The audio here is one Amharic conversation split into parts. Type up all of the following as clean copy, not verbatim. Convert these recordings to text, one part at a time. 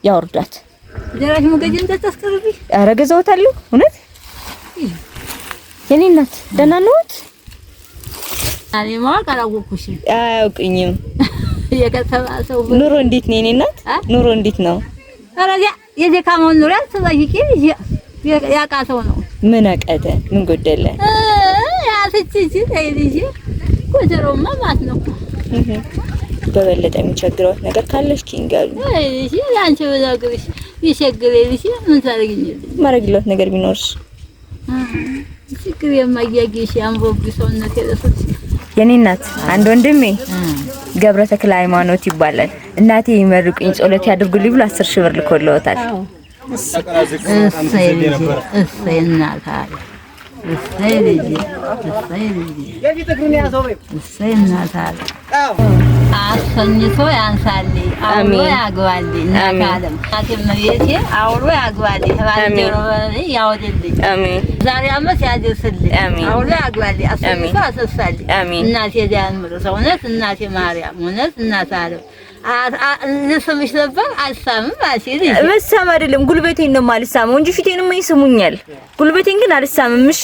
ያወርዳት። ደራሽ መገጀን ተተስከረቢ አረገዘውታለሁ እውነት የኔ እናት ደህና ነዎት? አኔ ማወቅ አላወኩሽም። አያውቅኝም። የከተማ ሰው ኑሮ እንዴት ነው የኔ እናት? ኑሮ እንዴት ነው? አረጋ የደካማው ኑሮ ያልተዛይቂ ያቃተው ነው። ምን አቃተ? ምን ጎደለ? ያትቺ ታይልጂ ቆጀሮማ ማለት ነው። በበለጠ የሚቸግረው ነገር ካለሽ ኪንጋሉ እሺ ያንቺ በዛግሪሽ ይቸግረልሽ ምን ታረግኝልኝ? ማረግለት ነገር ቢኖርሽ ችግር የማያጊሽ አምሮብሽ ሰውነት የለሰች የኔ እናት አንድ ወንድሜ ገብረ ተክለ ሃይማኖት ይባላል። እናቴ ይመርቁኝ ጸሎት ያድርጉልኝ ብሎ 10,000 ብር ልኮልዎታል። እሰይ እናታ እሰይ ልጅ እሰይ እናታ አሰኝቶ ያንሳልኝ አውሎ ያግባልኝ እናካለም አትመየቴ አውሎ ያግባልኝ ባንጀሮ ያወደልኝ አሜን። ዛሬ አመት ያድርስልኝ አውሎ ያግባልኝ አሰኝቶ አሰሳልኝ እናቴ ዳንምር ሰውነት እናቴ ማርያም ሆነት እናት አለም ልስምሽ ነበር አልሳምም አሲል መሳም አይደለም ጉልበቴን ነው የማልሳመው እንጂ ፊቴንም ይስሙኛል። ጉልበቴን ግን አልሳምም። እሺ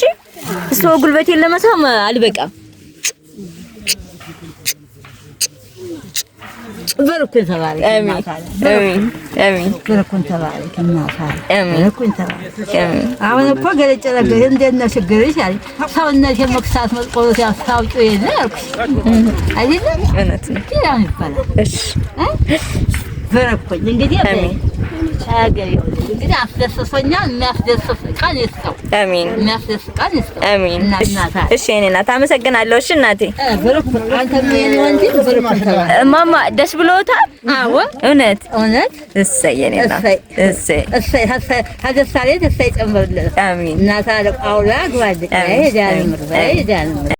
እሱ ጉልበቴን ለመሳም አልበቃም። በርኩን ተባረክ እናት አሜን አሜን በርኩን ተባረክ እናት አሜን በርኩን ተባረክ አሜን። አሁን እኮ ገለጨ ነገር እንደነ ችግርሽ አለ ሰውነት የመክሳት መጥቆት ያስታውቁ የለ አልኩሽ አይደል? እውነት ነው ያው ይባላል። እሺ በርኩን እንግዲህ አሜን አገር እንግዲህ አስደስቶኛል። የሚያስደስት ቀን ይስጠው አሜን። የሚያስደስት ቀን ይስጠው አሜን። እናት እሺ እኔ እናት አመሰግናለሁ። እሺ እናቴ በርኩን አንተ ምን ወንድ በርኩን ተባረክ ማማ ደስ ብሎታል? አዎ እውነት እውነት እሰይ የኔ እናት እሰይ እሰይ ሀደሳሌ እሰይ ጨምርልህ አሜን። እናት አለ ጳውላ ግባልኝ አይዳንም